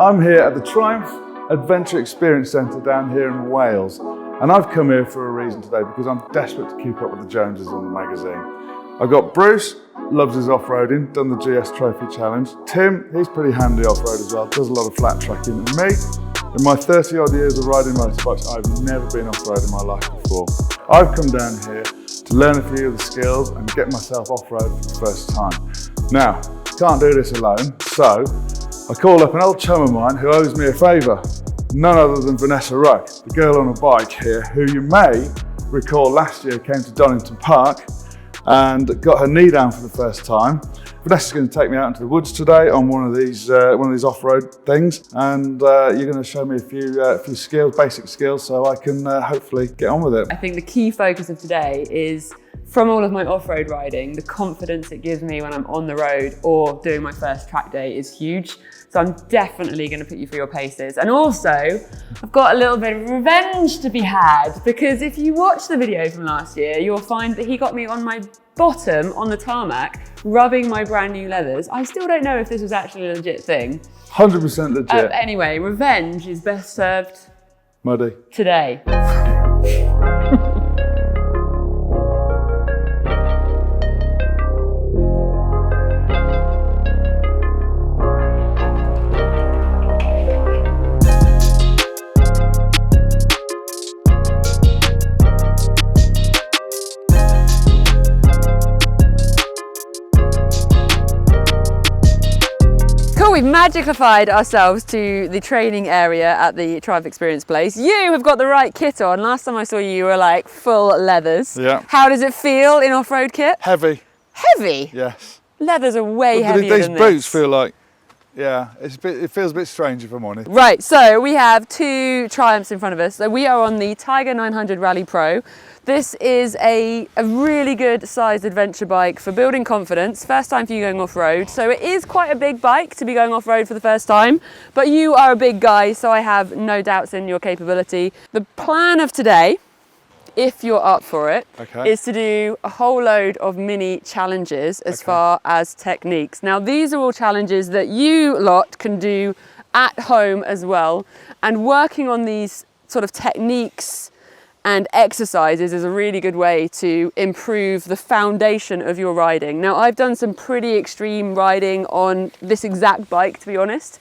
I'm here at the Triumph Adventure Experience Centre down here in Wales, and I've come here for a reason today because I'm desperate to keep up with the Joneses on the magazine. I've got Bruce, loves his off-roading, done the GS Trophy Challenge. Tim, he's pretty handy off-road as well, does a lot of flat tracking. And me, in my 30 odd years of riding motorbikes, I've never been off-road in my life before. I've come down here to learn a few of the skills and get myself off-road for the first time. Now, can't do this alone, so I called up an old chum of mine who owes me a favour. None other than Vanessa Ruck, the girl on a bike here, who you may recall last year came to Donington Park and got her knee down for the first time. Vanessa's going to take me out into the woods today on one of these off-road things, and you're going to show me a few skills, basic skills, so I can hopefully get on with it. I think the key focus of today is, from all of my off-road riding, the confidence it gives me when I'm on the road or doing my first track day is huge. So I'm definitely going to put you through your paces. And also, I've got a little bit of revenge to be had, because if you watch the video from last year, you'll find that he got me on my bottom on the tarmac, rubbing my brand new leathers. I still don't know if this was actually a legit thing. 100% legit. Anyway, revenge is best served muddy today. We've magicified ourselves to the training area at the Triumph Experience place. You have got the right kit on. Last time I saw you, you were like full leathers. Yeah. How does it feel in off-road kit? Heavy. Heavy? Yes. Leathers are way heavier these than boots this. feel like, yeah, it feels a bit strange if I'm honest. Right, so we have two Triumphs in front of us. So we are on the Tiger 900 Rally Pro. This is a really good sized adventure bike for building confidence. First time for you going off-road. So it is quite a big bike to be going off-road for the first time, but you are a big guy, so I have no doubts in your capability. The plan of today, if you're up for it, is to do a whole load of mini challenges as far as techniques. Now, these are all challenges that you lot can do at home as well, and working on these sort of techniques and exercises is a really good way to improve the foundation of your riding. Now, I've done some pretty extreme riding on this exact bike, to be honest,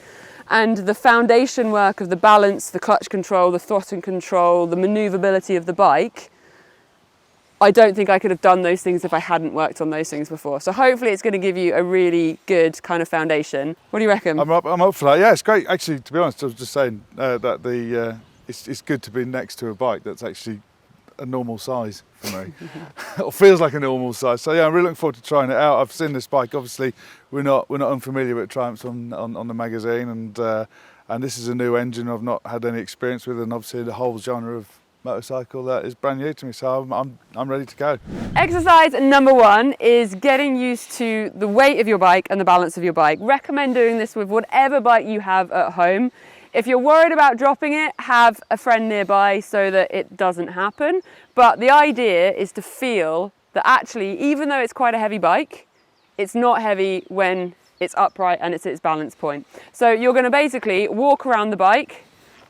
and the foundation work of the balance, the clutch control, the throttle control, the maneuverability of the bike, I don't think I could have done those things if I hadn't worked on those things before. So hopefully it's going to give you a really good kind of foundation. What do you reckon? I'm up for that. Yeah, it's great. Actually, to be honest, I was just saying that it's good to be next to a bike that's actually a normal size for me. It feels like a normal size. So yeah, I'm really looking forward to trying it out. I've seen this bike. Obviously, we're not unfamiliar with Triumphs on the magazine, and this is a new engine I've not had any experience with, and obviously the whole genre of motorcycle that is brand new to me. So I'm ready to go. Exercise number one is getting used to the weight of your bike and the balance of your bike. Recommend doing this with whatever bike you have at home. If you're worried about dropping it, have a friend nearby so that it doesn't happen. But the idea is to feel that actually, even though it's quite a heavy bike, it's not heavy when it's upright and it's at its balance point. So you're going to basically walk around the bike,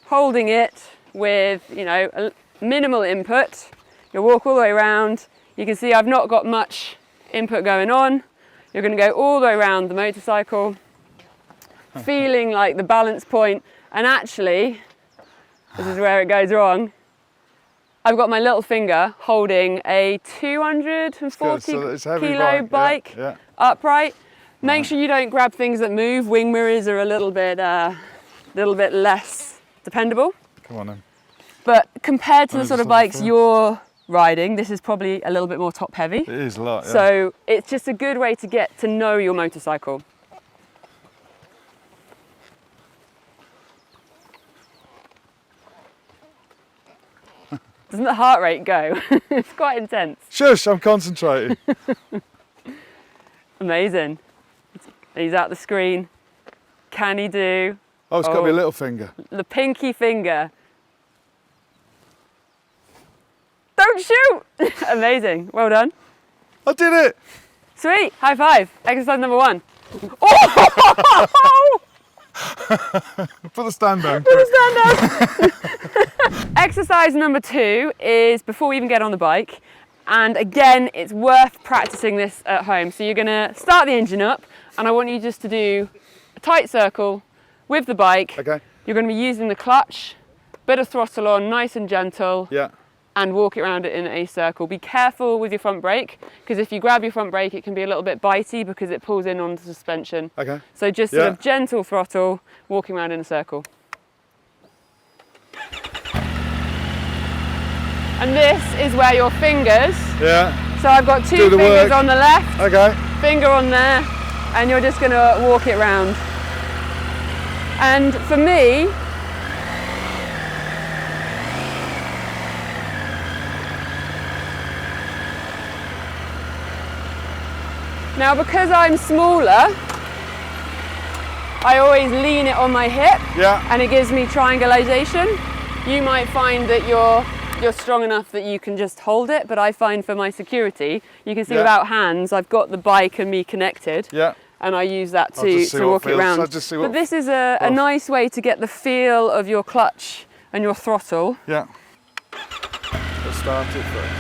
holding it with, you know, a minimal input. You'll walk all the way around. You can see I've not got much input going on. You're going to go all the way around the motorcycle, feeling like the balance point. And actually, this is where it goes wrong. I've got my little finger holding a 240 kilo bike upright. Make sure you don't grab things that move. Wing mirrors are a little bit less dependable. Come on then. But compared to the sort of bikes you're riding, this is probably a little bit more top heavy. It is a lot, yeah. So it's just a good way to get to know your motorcycle. Doesn't the heart rate go? It's quite intense. Shush, I'm concentrating. Amazing. He's out the screen. Can he do? Oh, it's got to be a little finger. The pinky finger. Don't shoot! Amazing. Well done. I did it! Sweet. High five. Exercise number one. Oh! Put the stand down. Put the stand down. Exercise number 2 is before we even get on the bike. And again, it's worth practicing this at home. So you're gonna start the engine up, and I want you just to do a tight circle with the bike. Okay. You're gonna be using the clutch, bit of throttle on, nice and gentle. Yeah. And walk it around it in a circle. Be careful with your front brake, because if you grab your front brake, it can be a little bit bitey because it pulls in on the suspension. Okay. So just sort of gentle throttle, walking around in a circle. And this is where your fingers, so I've got 2 fingers on the left, finger on there, and you're just gonna walk it round. And for me, now, because I'm smaller, I always lean it on my hip, and it gives me triangulation. You might find that you're strong enough that you can just hold it, but I find for my security, you can see without hands, I've got the bike and me connected, and I use that to walk it around. But this is a nice way to get the feel of your clutch and your throttle. Yeah. Let's start it first.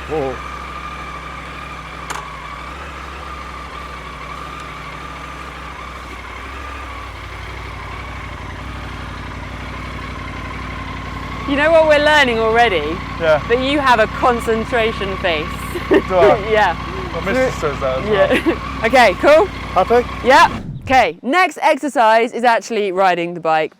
Whoa. You know what we're learning already? Yeah. That you have a concentration face. Do I? Yeah. My missus says that as well. Yeah. Okay, cool? Happy? Yeah. Okay, next exercise is actually riding the bike.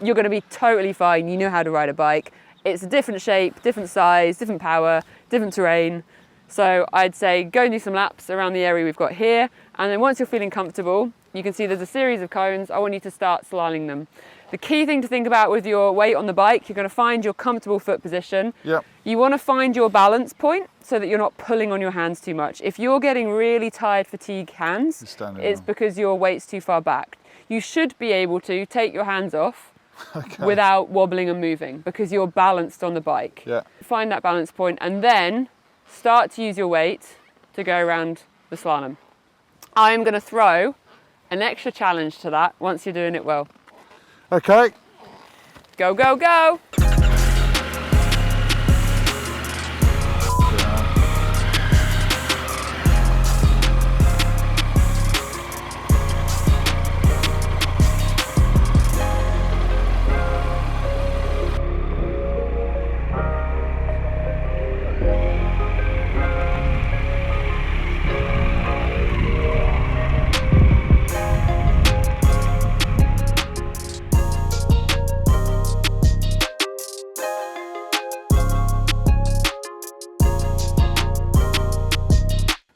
You're going to be totally fine. You know how to ride a bike. It's a different shape, different size, different power, different terrain. So I'd say go and do some laps around the area we've got here. And then once you're feeling comfortable, you can see there's a series of cones. I want you to start slaloming them. The key thing to think about with your weight on the bike, you're going to find your comfortable foot position. Yep. You want to find your balance point so that you're not pulling on your hands too much. If you're getting really tired, fatigued hands, it's because your weight's too far back. You should be able to take your hands off without wobbling and moving because you're balanced on the bike. Yeah. Find that balance point and then start to use your weight to go around the slalom. I'm going to throw an extra challenge to that once you're doing it well. Okay. Go, go, go.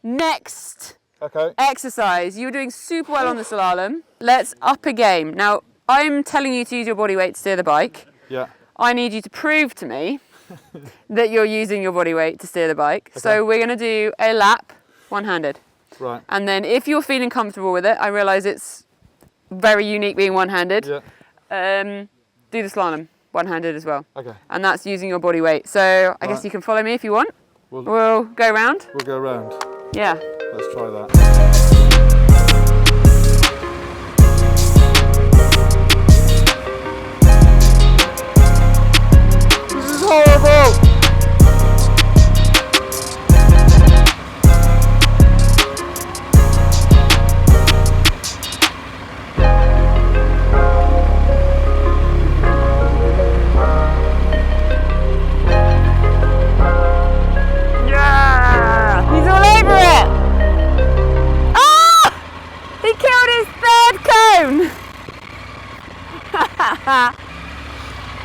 Next exercise, you were doing super well on the slalom. Let's up a game. Now, I'm telling you to use your body weight to steer the bike. Yeah. I need you to prove to me that you're using your body weight to steer the bike. Okay. So we're going to do a lap one-handed. Right. And then if you're feeling comfortable with it, I realise it's very unique being one-handed. Yeah. Do the slalom one-handed as well. Okay. And that's using your body weight. So I guess you can follow me if you want. We'll go round. We'll go round. Yeah. Let's try that. This is horrible!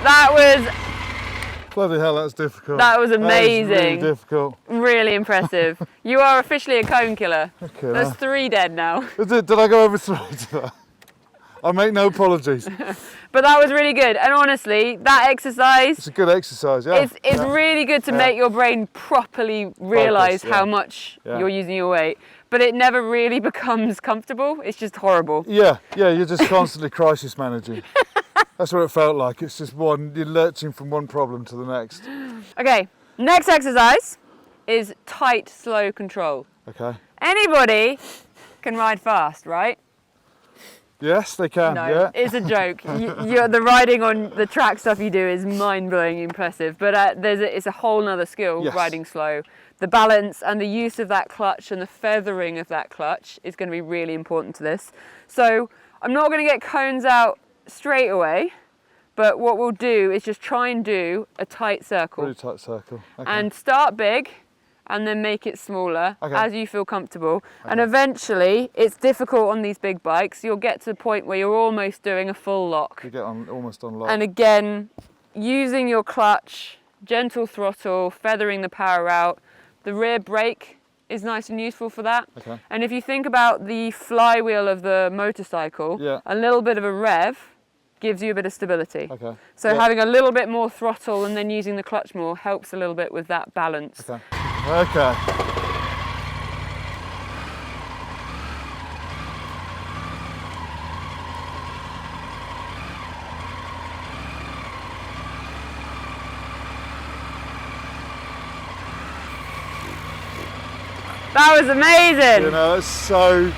That was... Bloody hell, that's difficult. That was amazing. That was really difficult. Really impressive. You are officially a cone killer. Okay, There's 3 dead now. Did I go over 3 to that? I make no apologies. But that was really good. And honestly, that exercise... It's a good exercise, yeah. It's really good to make your brain properly realise how much you're using your weight. But it never really becomes comfortable. It's just horrible. Yeah, you're just constantly crisis managing. That's what it felt like. It's just you're lurching from one problem to the next. Okay, Next exercise is tight, slow control. Okay. Anybody can ride fast, right? Yes, they can. No, Yeah. it's a joke. The riding on the track stuff you do is mind-blowing impressive, but it's a whole nother skill, Yes. riding slow. The balance and the use of that clutch and the feathering of that clutch is going to be really important to this. So I'm not going to get cones out straight away, but what we'll do is just try and do a tight circle. Really tight circle. Okay. And start big and then make it smaller as you feel comfortable. Okay. And eventually, it's difficult on these big bikes. You'll get to the point where you're almost doing a full lock. You get almost on lock. And again, using your clutch, gentle throttle, feathering the power out. The rear brake is nice and useful for that. Okay. And if you think about the flywheel of the motorcycle, a little bit of a rev gives you a bit of stability. Okay. So having a little bit more throttle and then using the clutch more helps a little bit with that balance. Okay. Okay. That was amazing! You know, it's so.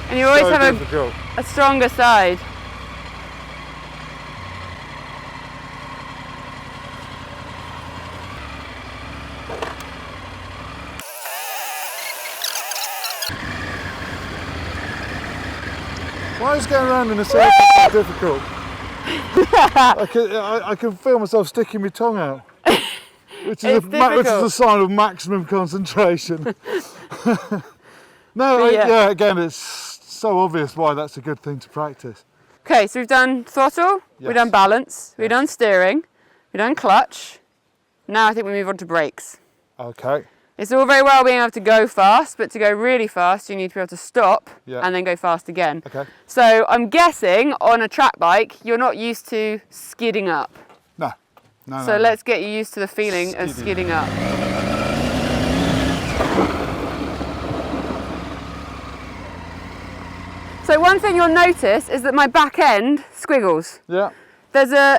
And you always so have difficult. a stronger side. Why is going around in a circle so difficult? I can feel myself sticking my tongue out, which is a sign of maximum concentration. No, yeah, again, it's so obvious why that's a good thing to practice. Okay, so we've done throttle, we've done balance, we've done steering, we've done clutch. Now I think we move on to brakes. Okay. It's all very well being able to go fast, but to go really fast, you need to be able to stop and then go fast again. Okay. So I'm guessing on a track bike, you're not used to skidding up. No. So let's get you used to the feeling of skidding up. So one thing you'll notice is that my back end squiggles. Yeah.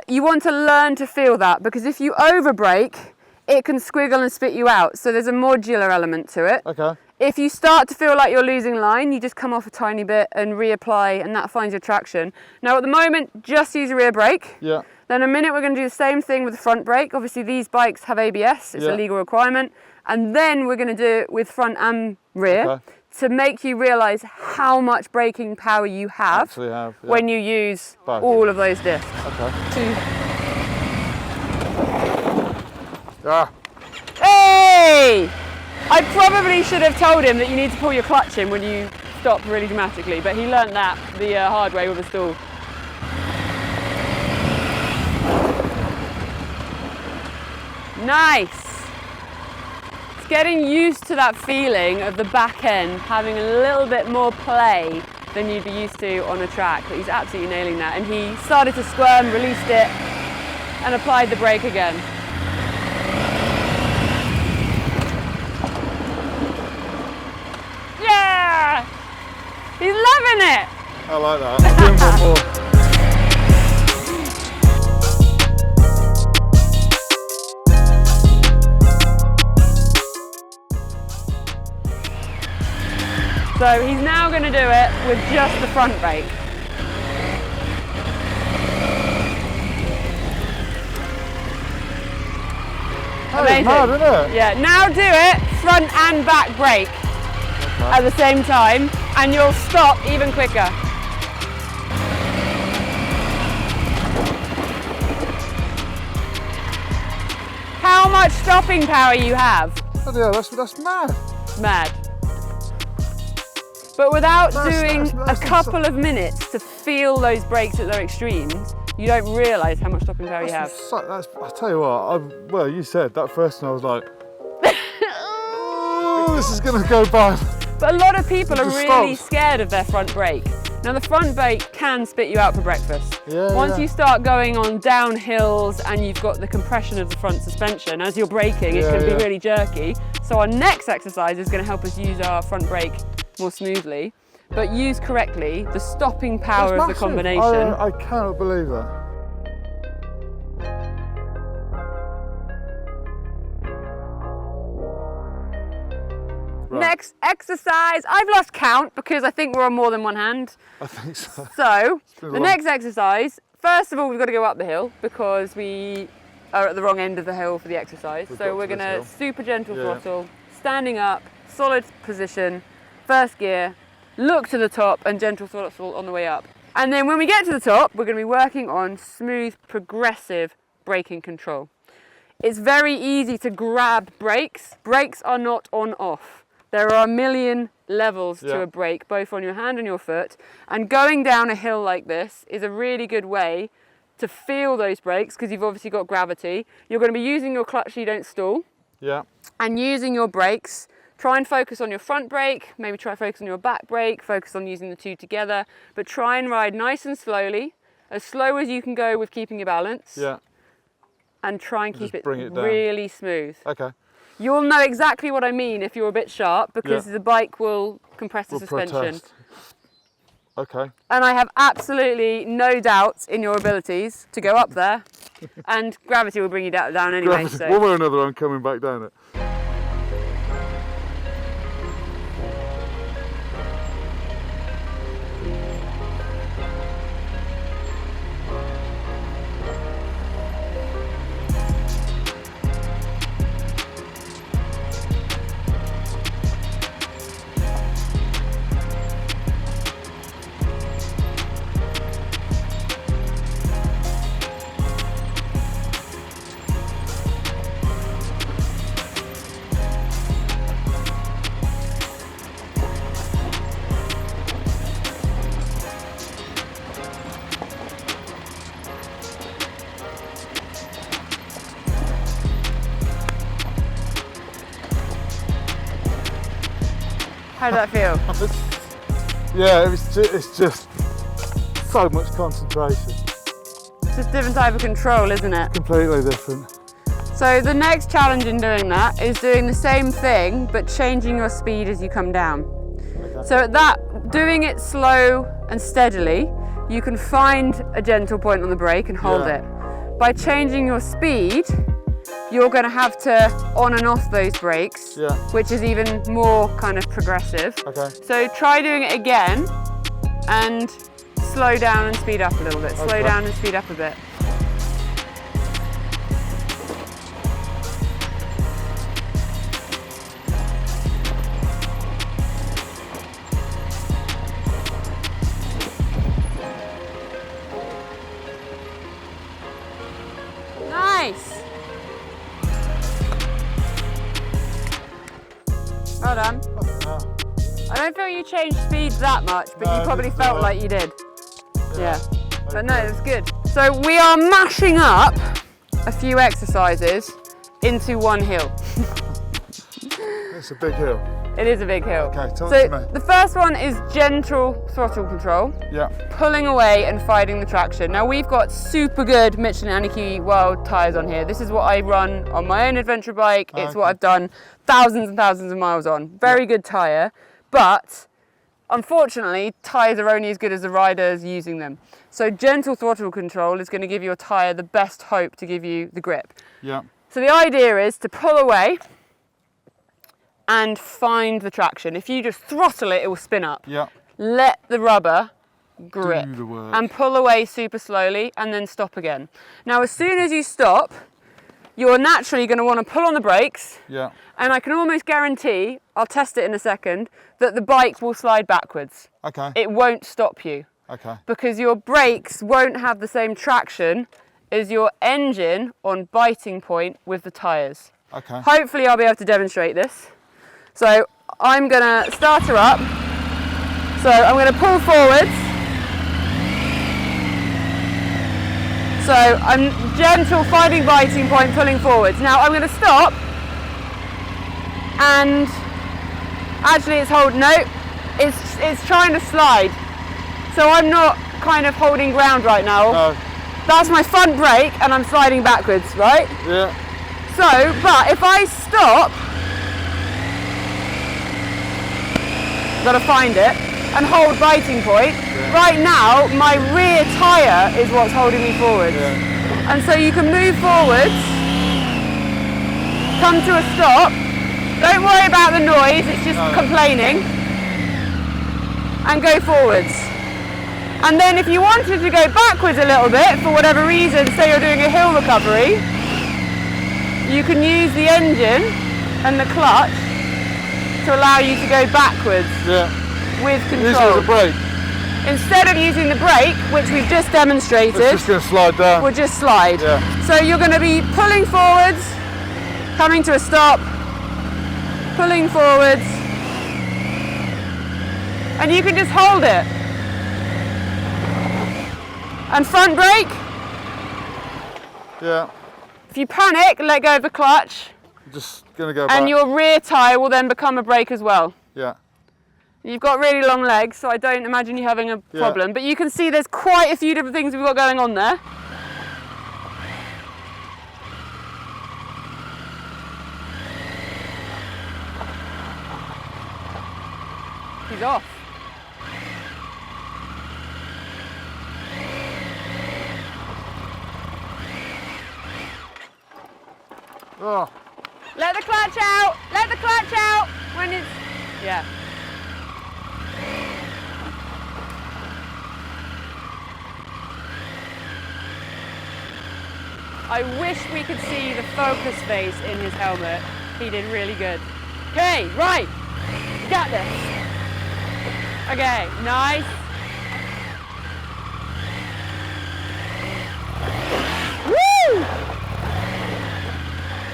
You want to learn to feel that, because if you over brake, it can squiggle and spit you out. So there's a modular element to it. Okay. If you start to feel like you're losing line, you just come off a tiny bit and reapply, and that finds your traction. Now at the moment, just use a rear brake. Yeah. Then in a minute, we're going to do the same thing with the front brake. Obviously, these bikes have ABS. It's a legal requirement. And then we're going to do it with front and rear to make you realise how much braking power you have when you use all of those discs. Okay. Hey! I probably should have told him that you need to pull your clutch in when you stop really dramatically, but he learnt that the hard way with a stall. Nice! It's getting used to that feeling of the back end having a little bit more play than you'd be used to on a track, but he's absolutely nailing that. And he started to squirm, released it, and applied the brake again. Yeah! He's loving it! I like that. I'm doing one more. So he's now going to do it with just the front brake. Amazing. Mad, isn't it? Yeah, now do it front and back brake at the same time, and you'll stop even quicker. How much stopping power you have? Oh yeah, that's mad. Mad. But without doing a couple of minutes to feel those brakes at their extremes, you don't realise how much stopping power you have. I tell you what, well, you said that first and I was like, oh, this is going to go bad. But a lot of people are really scared of their front brake. Now the front brake can spit you out for breakfast. Once you start going on down hills and you've got the compression of the front suspension, as you're braking, it can be really jerky. So our next exercise is going to help us use our front brake more smoothly, but use correctly the stopping power of the combination. I cannot believe that. Right. Next exercise, I've lost count because I think we're on more than one hand. I think so. So, been the long. next exercise, first of all, we've got to go up the hill because we are at the wrong end of the hill for the exercise. We've So got we're to this going to hill. super gentle Yeah. throttle, standing up, solid position, first gear, look to the top and gentle throttle on the way up. And then when we get to the top, we're going to be working on smooth, progressive braking control. It's very easy to grab brakes. Brakes are not on off. There are a million levels to a brake, both on your hand and your foot. And going down a hill like this is a really good way to feel those brakes because you've obviously got gravity. You're going to be using your clutch so you don't stall. Yeah. And using your brakes. Try and focus on your front brake, maybe try and focus on your back brake, focus on using the two together, but try and ride nice and slowly, as slow as you can go with keeping your balance. Yeah. And try and keep it down. really smooth. Okay. You'll know exactly what I mean if you're a bit sharp because the bike will compress the suspension. Protest. Okay. And I have absolutely no doubt in your abilities to go up there and gravity will bring you down anyway. Gravity. So. One way or another, I'm coming back down it. How did that feel? Yeah, it's just so much concentration. It's just a different type of control, isn't it? Completely different. So the next challenge in doing that is doing the same thing but changing your speed as you come down. Okay. So doing it slow and steadily, you can find a gentle point on the brake and hold it. By changing your speed, you're going to have to on and off those brakes, which is even more kind of progressive. Okay. So try doing it again and slow down and speed up a little bit. Slow down and speed up a bit. Nice. Well done. I don't feel you changed speeds that much, but you probably felt like you did. Yeah. But no, it was good. So we are mashing up a few exercises into one hill. It's a big hill. It is a big hill. Okay, talk so to me. the first one is gentle throttle control. Yeah. Pulling away and fighting the traction. Now we've got super good Michelin Wild tyres on here. This is what I run on my own adventure bike. It's what I've done thousands and thousands of miles on. Very good tyre, but unfortunately tyres are only as good as the riders using them. So gentle throttle control is going to give your tyre the best hope to give you the grip. Yeah. So the idea is to pull away and find the traction. If you just throttle it, it will spin up. Yeah. Let the rubber grip Do the work. and pull away super slowly and then stop again. Now, as soon as you stop, you're naturally going to want to pull on the brakes. Yeah. And I can almost guarantee, I'll test it in a second, that the bike will slide backwards. Okay. It won't stop you Okay. because your brakes won't have the same traction as your engine on biting point with the tyres. Okay. Hopefully I'll be able to demonstrate this. So I'm going to start her up. So I'm going to pull forwards. So I'm gentle, finding biting point, pulling forwards. Now I'm going to stop. And actually it's holding, no, it's trying to slide. So I'm not kind of holding ground right now. No. That's my front brake and I'm sliding backwards, right? Yeah. So, but if I stop, got to find it, and hold biting point. Right now, my rear tyre is what's holding me forward. And so you can move forwards, come to a stop, Don't worry about the noise, it's just complaining. And go forwards. And then if you wanted to go backwards a little bit, for whatever reason, say you're doing a hill recovery, you can use the engine and the clutch to allow you to go backwards with control. Use it as a brake. Instead of using the brake, which we've just demonstrated, It's just going to slide down. we'll just slide. Yeah. So you're going to be pulling forwards, coming to a stop, pulling forwards, and you can just hold it. And front brake. Yeah. If you panic, let go of the clutch, Just going to go back. and your rear tyre will then become a brake as well. Yeah. You've got really long legs, so I don't imagine you having a problem. But you can see there's quite a few different things we've got going on there. He's off. Oh. Let the clutch out! Let the clutch out! When it's... Yeah. I wish we could see the focus face in his helmet. He did really good. Okay, right. You got this. Okay, nice. Woo!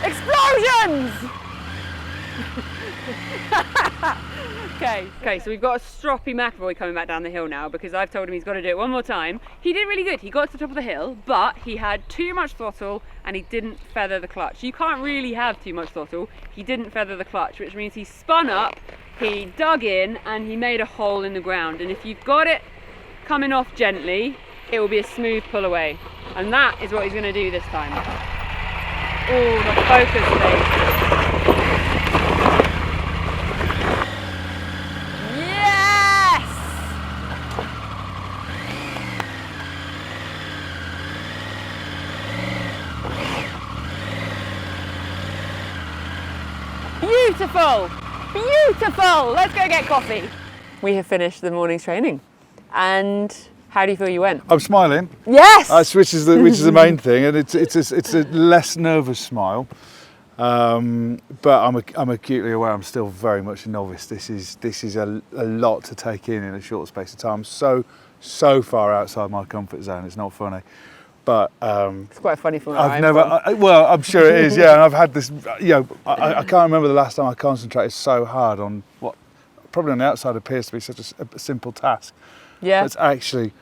Explosions! Okay, so we've got a stroppy McAvoy coming back down the hill now because I've told him he's got to do it one more time. He did really good. He got to the top of the hill, but he had too much throttle and he didn't feather the clutch. You can't really have too much throttle. He didn't feather the clutch, which means he spun up, he dug in, and he made a hole in the ground. And if you've got it coming off gently, it will be a smooth pull away. And that is what he's going to do this time. Oh, the focus face. Beautiful! Beautiful! Let's go get coffee. We have finished the morning's training. And how do you feel you went? I'm smiling. Yes! Which is the main thing, and it's a less nervous smile. But I'm acutely aware I'm still very much a novice. This is a lot to take in a short space of time. So far outside my comfort zone. It's not funny. But it's quite funny for me. Well, I'm sure it is. Yeah, and I've had this. I can't remember the last time I concentrated so hard on what probably on the outside appears to be such a simple task. Yeah, it's actually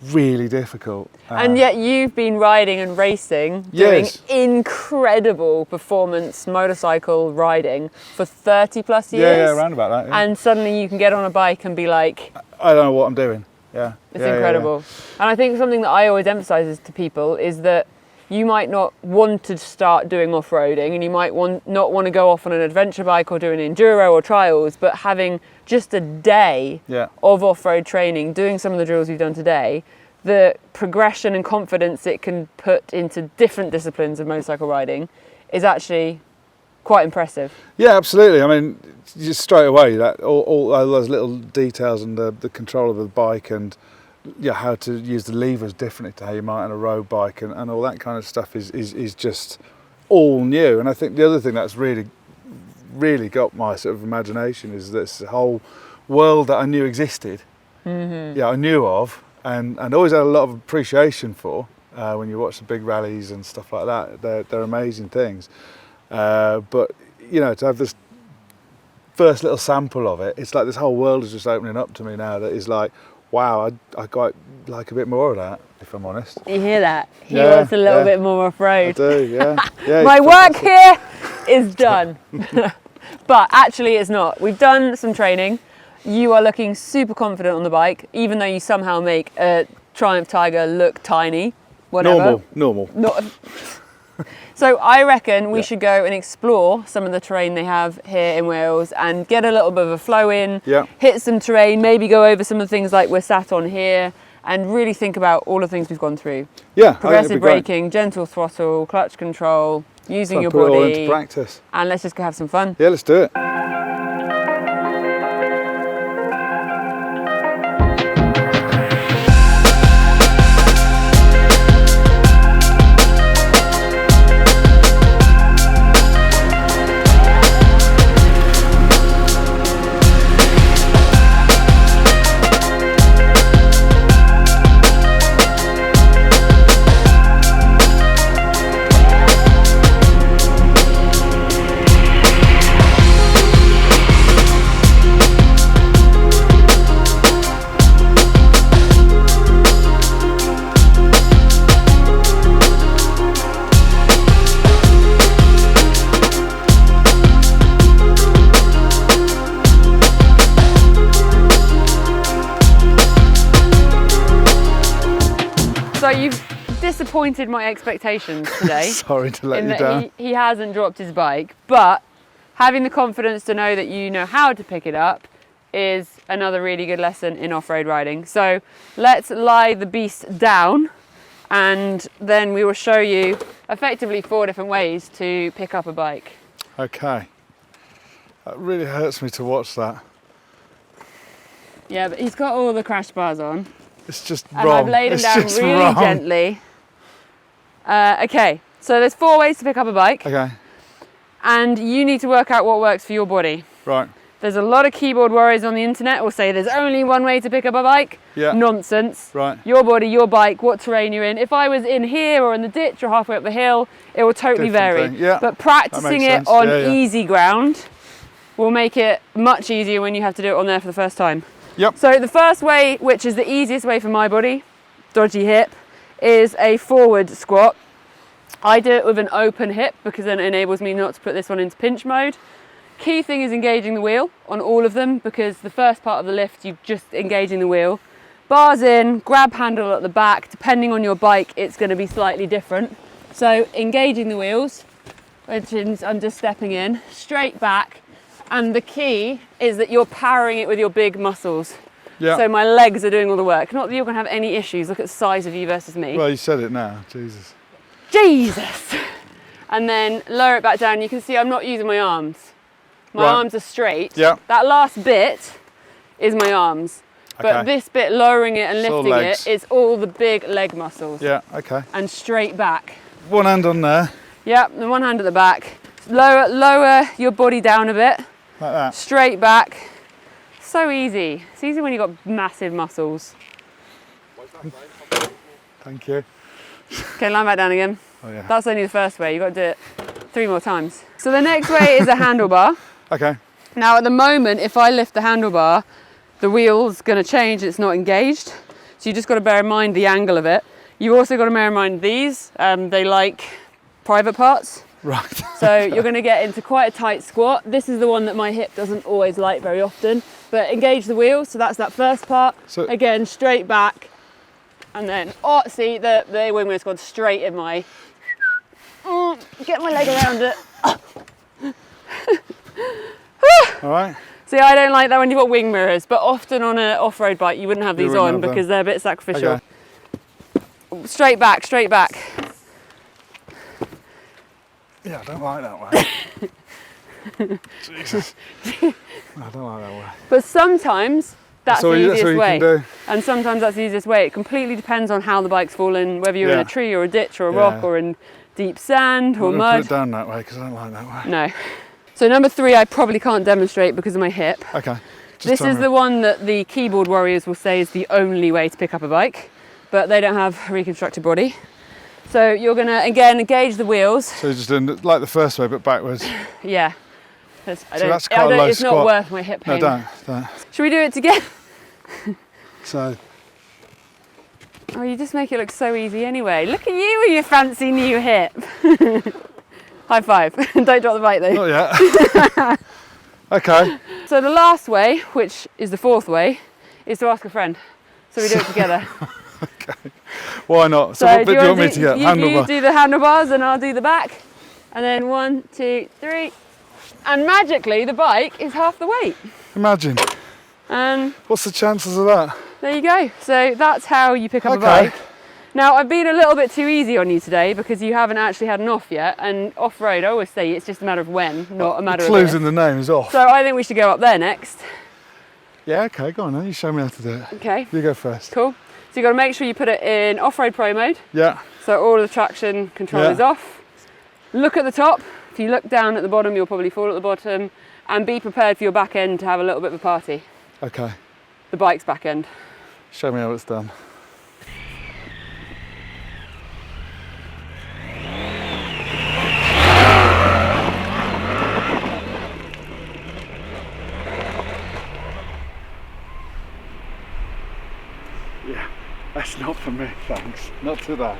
really difficult. And yet you've been riding and racing, doing incredible performance motorcycle riding for 30 plus years. Yeah, around about that. Yeah. And suddenly you can get on a bike and be like, I don't know what I'm doing. Yeah, it's incredible. And I think something that I always emphasize to people is that you might not want to start doing off-roading and you might not want to go off on an adventure bike or do an enduro or trials, but having just a day of off-road training, doing some of the drills we've done today, the progression and confidence it can put into different disciplines of motorcycle riding is actually quite impressive. Yeah, absolutely. I mean, just straight away, that all those little details and the control of the bike and how to use the levers differently to how you might on a road bike and all that kind of stuff is just all new. And I think the other thing that's really got my sort of imagination is this whole world that I knew existed. Mm-hmm. I knew of and always had a lot of appreciation for when you watch the big rallies and stuff like that. They're amazing things. But to have this first little sample of it, it's like this whole world is just opening up to me now. That is like, wow, I quite like a bit more of that, if I'm honest. You hear that? He wants a little bit more off-road. I do, yeah. My work here is done. But actually it's not. We've done some training. You are looking super confident on the bike, even though you somehow make a Triumph Tiger look tiny. Whatever. Normal. So I reckon we should go and explore some of the terrain they have here in Wales and get a little bit of a flow in, hit some terrain, maybe go over some of the things like we're sat on here, and really think about all the things we've gone through. Yeah, Progressive braking, gentle throttle, clutch control, using your put it all body. into practice. And let's just go have some fun. Yeah, let's do it. So you've disappointed my expectations today. Sorry to let in you that down. he hasn't dropped his bike, but having the confidence to know that you know how to pick it up is another really good lesson in off-road riding. So let's lie the beast down, and then we will show you effectively 4 different ways to pick up a bike. Okay. That really hurts me to watch that. Yeah, but he's got all the crash bars on. It's just And wrong. I've laid him It's down just really wrong. gently. Okay, so there's 4 ways to pick up a bike, Okay, and you need to work out what works for your body. right. There's a lot of keyboard warriors on the internet will say there's only one way to pick up a bike. Yeah. Nonsense. Right. Your body, your bike, what terrain you're in. If I was in here or in the ditch or halfway up the hill, it will totally Different vary. thing. Yeah, But that practicing makes it sense. on Yeah, yeah. easy ground will make it much easier when you have to do it on there for the first time. Yep. So the first way, which is the easiest way for my body, dodgy hip, is a forward squat. I do it with an open hip because then it enables me not to put this one into pinch mode. Key thing is engaging the wheel on all of them, because the first part of the lift, you're just engaging the wheel. Bars in, grab handle at the back. Depending on your bike, it's going to be slightly different. So engaging the wheels, which is I'm just stepping in, straight back. And the key is that you're powering it with your big muscles. Yeah. So my legs are doing all the work. Not that you're going to have any issues. Look at the size of you versus me. Well, you said it now. Jesus. Jesus! And then lower it back down. You can see I'm not using my arms. My Right. arms are straight. Yeah. That last bit is my arms. But Okay. this bit, lowering it and It's all lifting legs. it, is all the big leg muscles. Yeah, okay. And straight back. One hand on there, Yep, and one hand at the back. Lower your body down a bit. like that. Straight back. So easy. It's easy when you've got massive muscles. Thank you. Okay, line back down again. Oh, yeah. That's only the first way. You've got to do it 3 more times. So the next way is a handlebar. Okay. Now at the moment, if I lift the handlebar, the wheel's going to change, it's not engaged. So you just got to bear in mind the angle of it. You've also got to bear in mind these, they like private parts. Right. So you're going to get into quite a tight squat. This is the one that my hip doesn't always like very often. But engage the wheel, so that's that first part. So- Again, straight back. And then, oh, see, the wingman's gone straight in my... get my leg around it. All right. See, I don't like that when you've got wing mirrors, but often on an off-road bike you wouldn't have these wouldn't on have them. because they're a bit sacrificial. Okay. Straight back, straight back. Yeah, I don't like that way. Jesus. I don't like that way. But sometimes that's all the you easiest way. can do. And sometimes that's the easiest way. It completely depends on how the bike's fallen, whether you're in Yeah. a tree or a ditch or a rock Yeah. or in deep sand or I'm gonna put mud. it down that way because I don't like that way. No. So number 3 I probably can't demonstrate because of my hip. Okay. Just This tell is me. the one that the keyboard warriors will say is the only way to pick up a bike, but they don't have a reconstructed body. So you're gonna, again, engage the wheels. So you're just doing it like the first way, but backwards. Yeah. that's quite a low It's not squat. worth my hip No, pain. don't. Should we do it together? So, Oh, you just make it look so easy anyway. Look at you with your fancy new hip. High five. Don't drop the bike though. not yet. Okay. So the last way, which is the 4th way, is to ask a friend. So we do it together. Why not? So, So what bit do you want me to get? you Handlebar. do the handlebars and I'll do the back. And then 1, 2, 3. And magically the bike is half the weight. Imagine. And What's the chances of that? there you go. So that's how you pick up a Okay. bike. Now, I've been a little bit too easy on you today because you haven't actually had an off yet, and off-road, I always say it's just a matter of when, not a matter The of clues if. in the name is off. So I think we should go up there next. Yeah, okay, go on then. You show me how to do it. Okay, You go first. cool. So you've got to make sure you put it in off-road pro mode. Yeah. So all of the traction control Yeah. is off. Look at the top. If you look down at the bottom, you'll probably fall at the bottom. And be prepared for your back end to have a little bit of a party. Okay. The bike's back end. Show me how it's done. Yeah, that's not for me, thanks. Not today.